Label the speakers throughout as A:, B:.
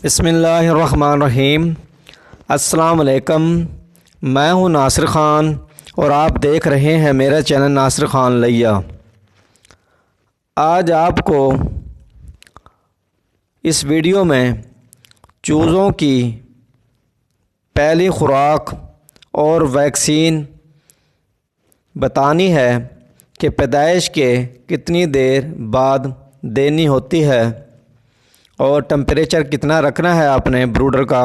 A: बिस्मिल्लाहिर्रहमानिर्रहीम। अस्सलाम वालेकुम। मैं हूं नासिर ख़ान और आप देख रहे हैं मेरा चैनल नासिर ख़ान लैया। आज आपको इस वीडियो में चूज़ों की पहली खुराक और वैक्सीन बतानी है कि पैदाइश के कितनी देर बाद देनी होती है और टेम्परेचर कितना रखना है आपने ब्रूडर का।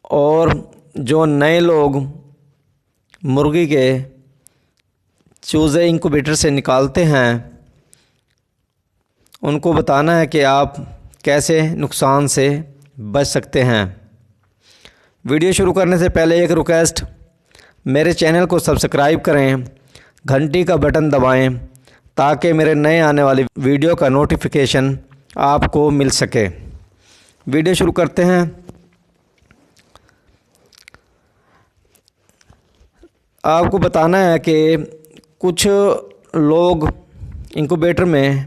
A: और जो नए लोग मुर्गी के चूज़े इंक्यूबेटर से निकालते हैं उनको बताना है कि आप कैसे नुकसान से बच सकते हैं। वीडियो शुरू करने से पहले एक रिक्वेस्ट, मेरे चैनल को सब्सक्राइब करें, घंटी का बटन दबाएं ताकि मेरे नए आने वाली वीडियो का नोटिफिकेशन आपको मिल सके। वीडियो शुरू करते हैं। आपको बताना है कि कुछ लोग इंक्यूबेटर में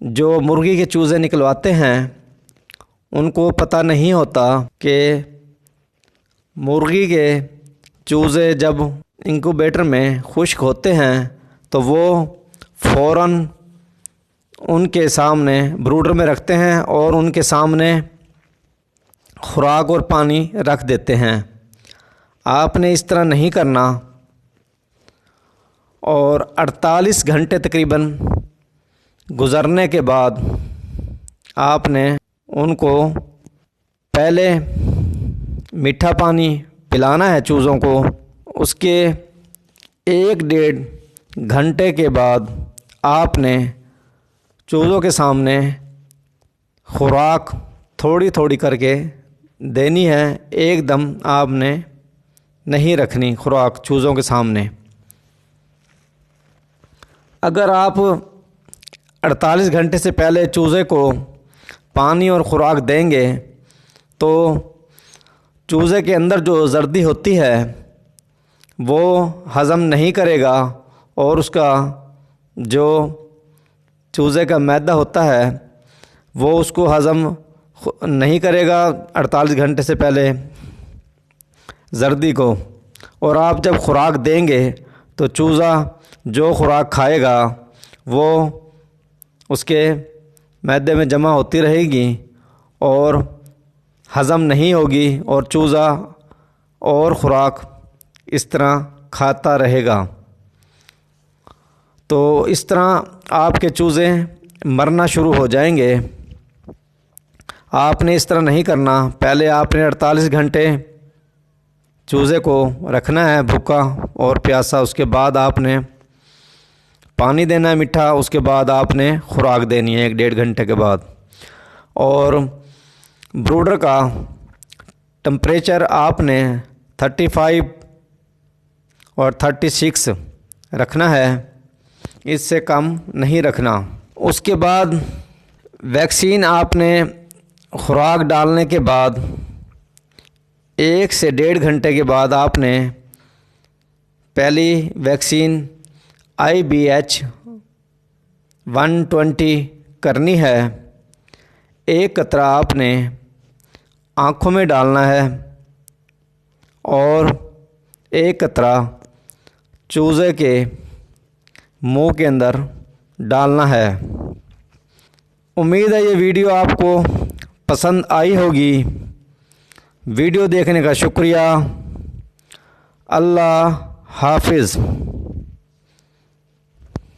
A: जो मुर्गी के चूज़े निकलवाते हैं उनको पता नहीं होता कि मुर्गी के चूज़े जब इंक्यूबेटर में खुश्क होते हैं तो वो फ़ौरन उनके सामने ब्रूडर में रखते हैं और उनके सामने खुराक और पानी रख देते हैं। आपने इस तरह नहीं करना और 48 घंटे तकरीबन गुज़रने के बाद आपने उनको पहले मीठा पानी पिलाना है चूज़ों को। उसके 1-1.5 घंटे के बाद आपने चूज़ों के सामने खुराक थोड़ी थोड़ी करके देनी है। एकदम आपने नहीं रखनी खुराक चूज़ों के सामने। अगर आप 48 घंटे से पहले चूज़े को पानी और खुराक देंगे तो चूज़े के अंदर जो जर्दी होती है वो हज़म नहीं करेगा और उसका जो चूज़े का मैदा होता है वो उसको हज़म नहीं करेगा 48 घंटे से पहले जर्दी को। और आप जब खुराक देंगे तो चूज़ा जो खुराक खाएगा वो उसके मैदे में जमा होती रहेगी और हज़म नहीं होगी और चूज़ा और खुराक इस तरह खाता रहेगा। तो इस तरह आपके चूज़े मरना शुरू हो जाएंगे। आपने इस तरह नहीं करना। पहले आपने 48 घंटे चूज़े को रखना है भूखा और प्यासा। उसके बाद आपने पानी देना है मीठा। उसके बाद आपने खुराक देनी है 1-1.5 घंटे के बाद। और ब्रूडर का टेम्परेचर आपने 35 और 36 रखना है, इससे कम नहीं रखना। उसके बाद वैक्सीन आपने खुराक डालने के बाद 1 से 1.5 घंटे के बाद आपने पहली वैक्सीन IBH 120 करनी है। 1 कतरा आपने आँखों में डालना है और 1 कतरा चूज़े के मुंह के अंदर डालना है। उम्मीद है ये वीडियो आपको पसंद आई होगी। वीडियो देखने का शुक्रिया। अल्लाह हाफिज़।